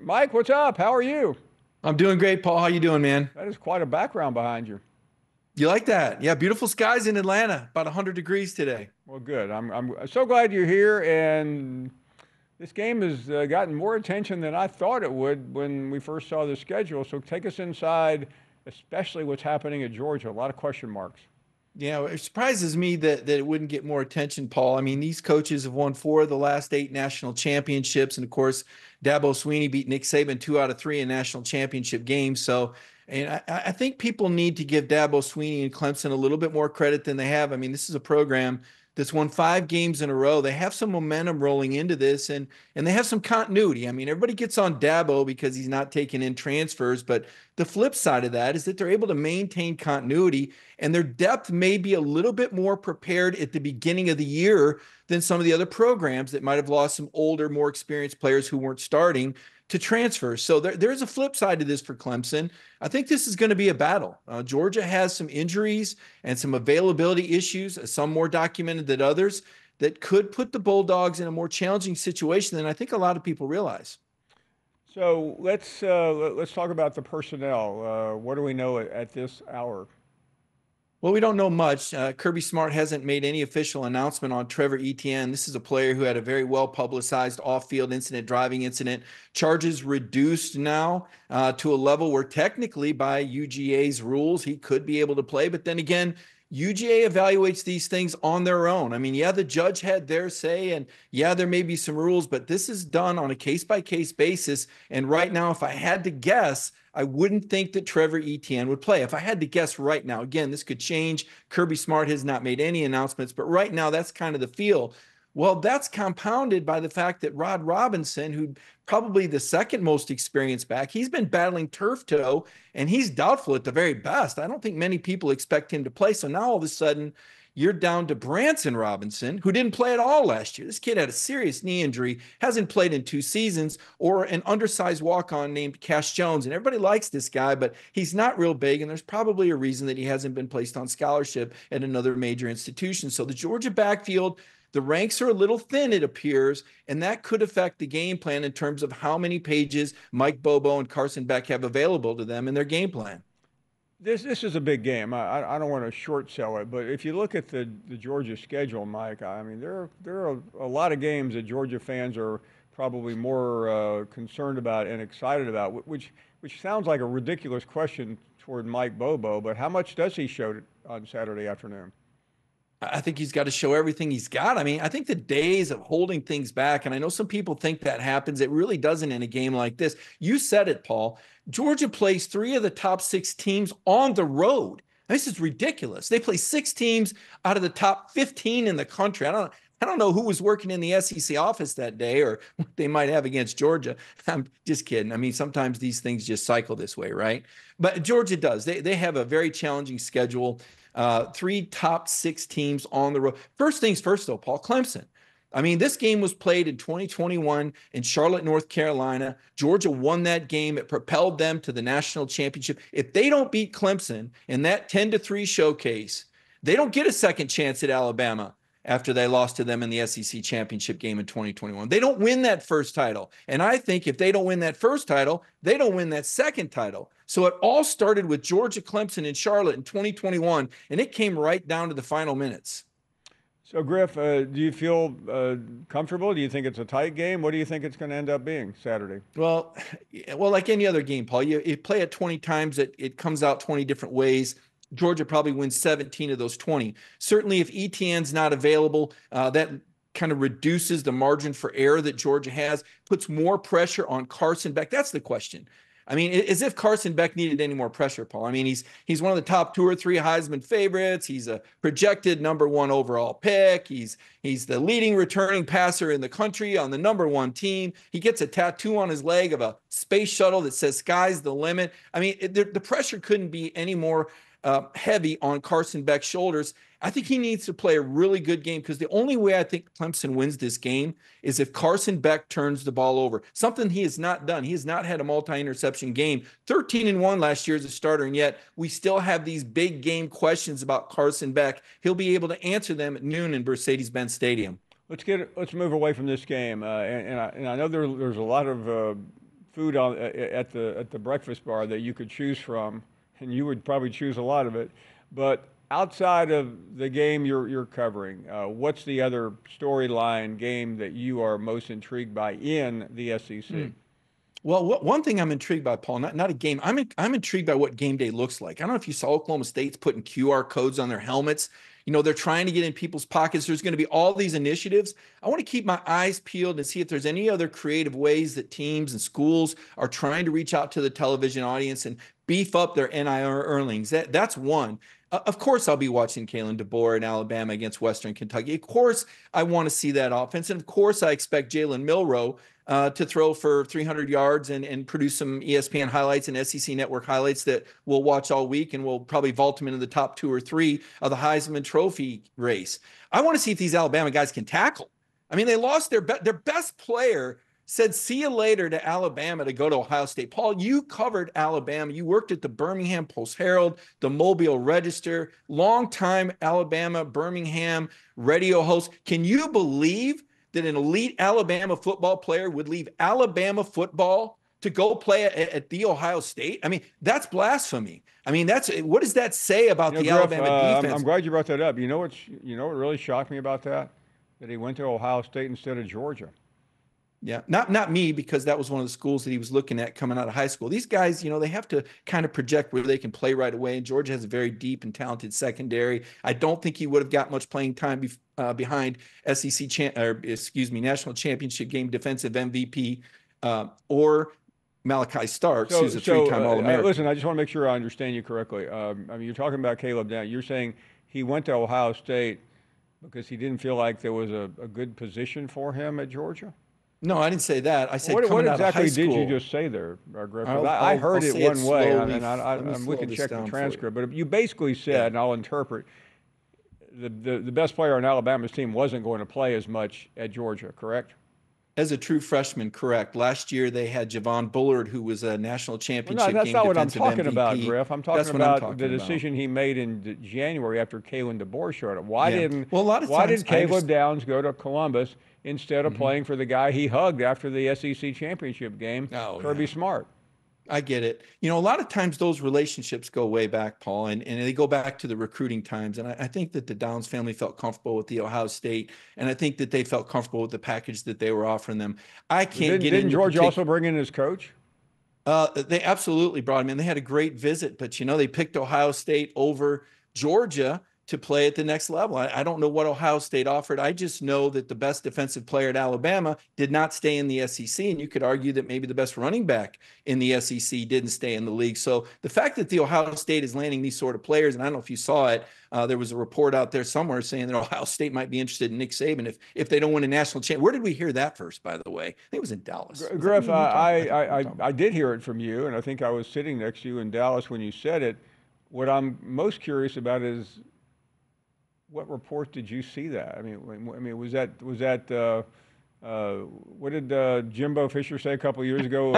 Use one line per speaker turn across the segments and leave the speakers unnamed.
Mike, what's up? How are you?
I'm doing great, Paul. How you doing, man?
That is quite a background behind you.
You like that? Yeah, beautiful skies in Atlanta. About 100 degrees today.
Well, good. I'm so glad you're here, and this game has gotten more attention than I thought it would when we first saw the schedule. So take us inside, especially what's happening at Georgia. A lot of question marks.
Yeah, it surprises me that it wouldn't get more attention, Paul. I mean, these coaches have won 4 of the last 8 national championships, and of course, Dabo Swinney beat Nick Saban 2 out of 3 in national championship games. So, and I think people need to give Dabo Swinney and Clemson a little bit more credit than they have. I mean, this is a program that's won 5 games in a row. They have some momentum rolling into this, and they have some continuity. I mean, everybody gets on Dabo because he's not taking in transfers, but the flip side of that is that they're able to maintain continuity, and their depth may be a little bit more prepared at the beginning of the year than some of the other programs that might have lost some older, more experienced players who weren't starting to transfer. So there's a flip side to this for Clemson. I think this is going to be a battle. Georgia has some injuries and some availability issues, some more documented than others, that could put the Bulldogs in a more challenging situation than I think a lot of people realize.
So let's talk about the personnel. What do we know at this hour?
Well, we don't know much. Kirby Smart hasn't made any official announcement on Trevor Etienne. This is a player who had a very well publicized off-field incident, driving incident. Charges reduced now to a level where technically by UGA's rules, he could be able to play. But then again, UGA evaluates these things on their own. I mean, yeah, the judge had their say, and yeah, there may be some rules, but this is done on a case-by-case basis. And right now, if I had to guess, I wouldn't think that Trevor Etienne would play. If I had to guess right now, again, this could change. Kirby Smart has not made any announcements, but right now that's kind of the feel. Well, that's compounded by the fact that Rod Robinson, who probably the second most experienced back, he's been battling turf toe, and he's doubtful at the very best. I don't think many people expect him to play. So now all of a sudden, you're down to Branson Robinson, who didn't play at all last year. This kid had a serious knee injury, hasn't played in 2 seasons, or an undersized walk-on named Cash Jones. And everybody likes this guy, but he's not real big, and there's probably a reason that he hasn't been placed on scholarship at another major institution. So the Georgia backfield, the ranks are a little thin, it appears, and that could affect the game plan in terms of how many pages Mike Bobo and Carson Beck have available to them in their game plan.
This is a big game. I don't want to short sell it, but if you look at the Georgia schedule, Mike, I mean there are a lot of games that Georgia fans are probably more concerned about and excited about, which sounds like a ridiculous question toward Mike Bobo, but how much does he show on Saturday afternoon?
I think he's got to show everything he's got. I mean, I think the days of holding things back, and I know some people think that happens, it really doesn't in a game like this. You said it, Paul. Georgia plays 3 of the top 6 teams on the road. This is ridiculous. They play 6 teams out of the top 15 in the country. I don't know who was working in the SEC office that day or what they might have against Georgia. I'm just kidding. I mean, sometimes these things just cycle this way, right? But Georgia does. They have a very challenging schedule. 3 top 6 teams on the road. First things first, though, Paul, Clemson. I mean, this game was played in 2021 in Charlotte, North Carolina. Georgia won that game. It propelled them to the national championship. If they don't beat Clemson in that 10-3 showcase, they don't get a second chance at Alabama after they lost to them in the SEC championship game in 2021. They don't win that first title. And I think if they don't win that first title, they don't win that second title. So it all started with Georgia, Clemson, and Charlotte in 2021, and it came right down to the final minutes.
So, Griff, do you feel comfortable? Do you think it's a tight game? What do you think it's going to end up being Saturday?
Well, like any other game, Paul, you play it 20 times, it comes out 20 different ways. Georgia probably wins 17 of those 20. Certainly, if Etienne's not available, that kind of reduces the margin for error that Georgia has, puts more pressure on Carson Beck. That's the question. I mean, as if Carson Beck needed any more pressure, Paul. I mean, he's one of the top 2 or 3 Heisman favorites. He's a projected #1 overall pick. He's the leading returning passer in the country on the #1 team. He gets a tattoo on his leg of a space shuttle that says "Sky's the limit." I mean, the pressure couldn't be any more heavy on Carson Beck's shoulders. I think he needs to play a really good game because the only way I think Clemson wins this game is if Carson Beck turns the ball over, something he has not done. He has not had a multi-interception game, 13-1 last year as a starter, and yet we still have these big game questions about Carson Beck. He'll be able to answer them at noon in Mercedes-Benz Stadium.
Let's move away from this game, and I know there's a lot of food at the breakfast bar that you could choose from, and you would probably choose a lot of it. But outside of the game you're covering, what's the other storyline game that you are most intrigued by in the SEC?
Well, one thing I'm intrigued by, Paul, not a game. I'm intrigued by what game day looks like. I don't know if you saw Oklahoma State's putting QR codes on their helmets. You know, they're trying to get in people's pockets. There's going to be all these initiatives. I want to keep my eyes peeled and see if there's any other creative ways that teams and schools are trying to reach out to the television audience and beef up their NIL earnings. That's one. Of course, I'll be watching Kalen DeBoer in Alabama against Western Kentucky. Of course, I want to see that offense. And of course, I expect Jalen Milroe to throw for 300 yards and produce some ESPN highlights and SEC Network highlights that we'll watch all week, and we'll probably vault him into the top 2 or 3 of the Heisman Trophy race. I want to see if these Alabama guys can tackle. I mean, they lost their best player, said see you later to Alabama to go to Ohio State. Paul, you covered Alabama. You worked at the Birmingham Post-Herald, the Mobile Register, longtime Alabama, Birmingham radio host. Can you believe that an elite Alabama football player would leave Alabama football to go play at the Ohio State? I mean, that's blasphemy. I mean, what does that say about the
Griff,
Alabama defense?
I'm glad you brought that up. You know what really shocked me about that? That he went to Ohio State instead of Georgia.
Yeah, not me, because that was one of the schools that he was looking at coming out of high school. These guys, you know, they have to kind of project where they can play right away. And Georgia has a very deep and talented secondary. I don't think he would have got much playing time behind national championship game defensive MVP or Malachi Starks, who's a 3-time All-American.
Listen, I just want to make sure I understand you correctly. I mean, you're talking about Caleb Down. You're saying he went to Ohio State because he didn't feel like there was a good position for him at Georgia?
No, I didn't say that. I said
what exactly did you just say there, Griffith? I heard it one way, and we can check the transcript. But you basically said, and I'll interpret, the best player on Alabama's team wasn't going to play as much at Georgia, correct?
As a true freshman, correct. Last year they had Javon Bullard, who was a national championship
that's
game
not what I'm
defensive
talking
MVP.
about, Griff. I'm talking about the decision he made in January after Kalen DeBoer showed up. Why did Caleb Downs go to Columbus instead of playing for the guy he hugged after the SEC championship game, Kirby Smart?
I get it. You know, a lot of times those relationships go way back, Paul, and they go back to the recruiting times. And I think that the Downs family felt comfortable with the Ohio State, and I think that they felt comfortable with the package that they were offering them.
Didn't Georgia also bring in his coach?
They absolutely brought him in. They had a great visit, but, you know, they picked Ohio State over Georgia to play at the next level. I don't know what Ohio State offered. I just know that the best defensive player at Alabama did not stay in the SEC, and you could argue that maybe the best running back in the SEC didn't stay in the league. So the fact that the Ohio State is landing these sort of players, and I don't know if you saw it, there was a report out there somewhere saying that Ohio State might be interested in Nick Saban if they don't win a national championship. Where did we hear that first, by the way? I think it was in Dallas.
Griff, I did hear it from you, and I think I was sitting next to you in Dallas when you said it. What I'm most curious about is, what report did you see that? I mean, was that what did Jimbo Fisher say a couple of years ago?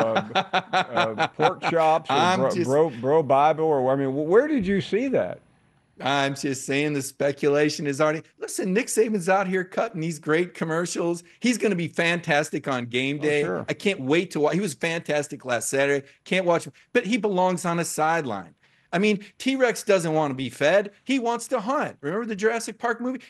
Pork chops or bro Bible, or I mean, where did you see that?
I'm just saying the speculation is already. Listen, Nick Saban's out here cutting these great commercials. He's going to be fantastic on game day.
Sure.
I can't wait to watch. He was fantastic last Saturday. Can't watch him, but he belongs on a sideline. I mean, T-Rex doesn't want to be fed. He wants to hunt. Remember the Jurassic Park movie?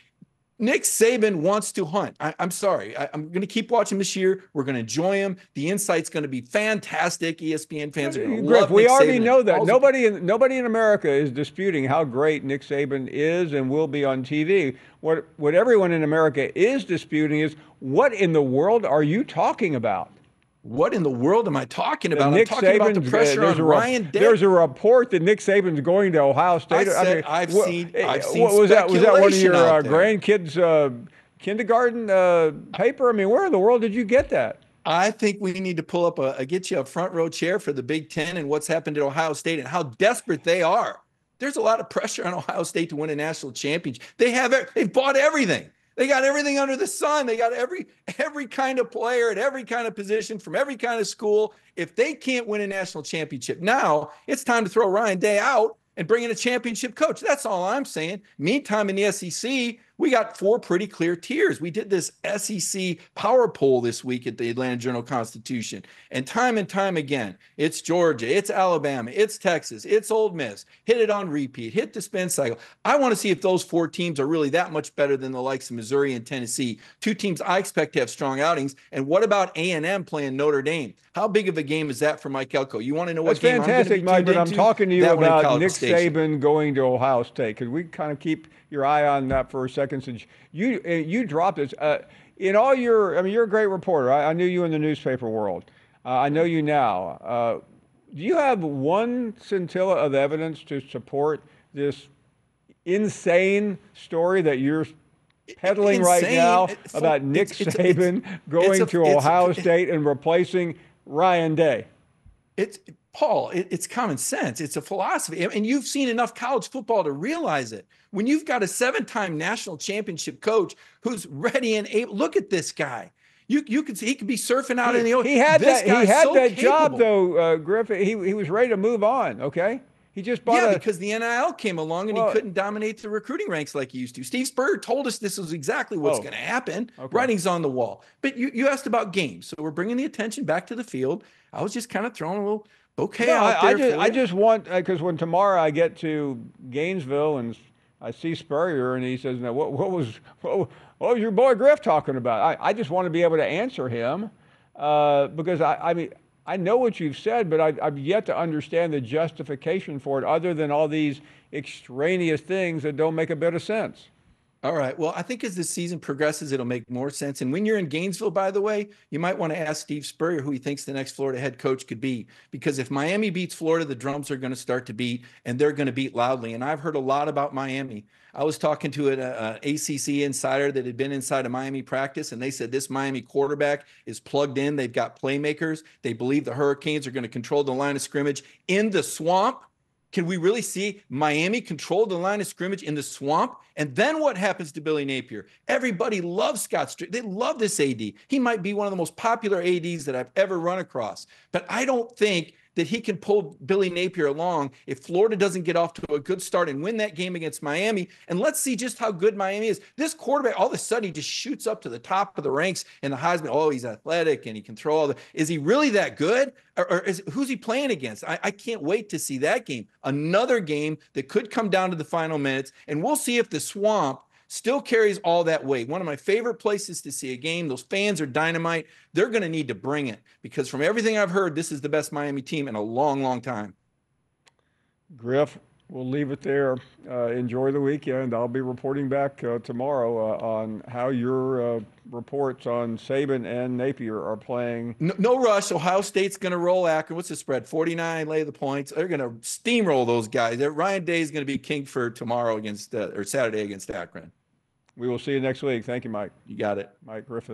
Nick Saban wants to hunt. I'm sorry. I'm going to keep watching this year. We're going to enjoy him. The insight's going to be fantastic. ESPN fans are going to love Nick Saban.
We already know that. Nobody in America is disputing how great Nick Saban is and will be on TV. What everyone in America is disputing is, what in the world are you talking about?
What in the world am I talking about? I'm talking about the pressure on Ryan Day.
There's a report that Nick Saban's going to Ohio State.
I've seen
was that one of your grandkids' kindergarten paper? I mean, where in the world did you get that?
I think we need to pull up get you a front row chair for the Big Ten and what's happened at Ohio State and how desperate they are. There's a lot of pressure on Ohio State to win a national championship. They've bought everything. They got everything under the sun. They got every kind of player at every kind of position from every kind of school. If they can't win a national championship now, it's time to throw Ryan Day out and bring in a championship coach. That's all I'm saying. Meantime, in the SEC, We got 4 pretty clear tiers. We did this SEC power poll this week at the Atlanta Journal-Constitution. And time again, it's Georgia, it's Alabama, it's Texas, it's Ole Miss. Hit it on repeat, hit the spin cycle. I want to see if those 4 teams are really that much better than the likes of Missouri and Tennessee. 2 teams I expect to have strong outings. And what about A&M playing Notre Dame? How big of a game is that for Mike Elko? You want to know what
That's
game
fantastic,
I'm
Mike, but I'm talking to you about Nick
Station.
Saban going to Ohio State. Could we kind of keep your eye on that for a second? Since you dropped this. In all your, I mean, you're a great reporter. I knew you in the newspaper world. I know you now. Do you have one scintilla of evidence to support this insane story that you're peddling right now about Nick Saban going to Ohio State and replacing Ryan Day?
Paul, it's common sense. It's a philosophy. And you've seen enough college football to realize it. When you've got a 7-time national championship coach who's ready and able, look at this guy. You could see he could be surfing out in the ocean.
He had that job though, Griffith. He was ready to move on. Okay. He just bought
because the NIL came along and he couldn't dominate the recruiting ranks like he used to. Steve Spurrier told us this was exactly what's going to happen. Okay. Writing's on the wall. But you asked about games, so we're bringing the attention back to the field. I was just kind of throwing a little bouquet out there.
I just want, because when tomorrow I get to Gainesville and I see Spurrier and he says, "Now what was your boy Griff talking about?" I just want to be able to answer him because I mean. I know what you've said, but I've yet to understand the justification for it other than all these extraneous things that don't make a bit of sense.
All right. Well, I think as the season progresses, it'll make more sense. And when you're in Gainesville, by the way, you might want to ask Steve Spurrier who he thinks the next Florida head coach could be. Because if Miami beats Florida, the drums are going to start to beat, and they're going to beat loudly. And I've heard a lot about Miami. I was talking to an ACC insider that had been inside a Miami practice, and they said this Miami quarterback is plugged in. They've got playmakers. They believe the Hurricanes are going to control the line of scrimmage in the swamp. Can we really see Miami control the line of scrimmage in the swamp? And then what happens to Billy Napier? Everybody loves Scott Strick. They love this AD. He might be one of the most popular ADs that I've ever run across. But I don't think that he can pull Billy Napier along if Florida doesn't get off to a good start and win that game against Miami. And let's see just how good Miami is. This quarterback, all of a sudden, he just shoots up to the top of the ranks in the Heisman. Oh, he's athletic and he can throw all the. Is he really that good? Or who's he playing against? I can't wait to see that game. Another game that could come down to the final minutes. And we'll see if the swamp still carries all that weight. One of my favorite places to see a game. Those fans are dynamite. They're going to need to bring it because from everything I've heard, this is the best Miami team in a long, long time.
Griff, we'll leave it there. Enjoy the weekend. I'll be reporting back tomorrow on how your reports on Saban and Napier are playing.
No rush. Ohio State's going to roll Akron. What's the spread? 49, lay the points. They're going to steamroll those guys. Ryan Day is going to be king for tomorrow against or Saturday against Akron.
We will see you next week. Thank you, Mike.
You got it.
Mike Griffith.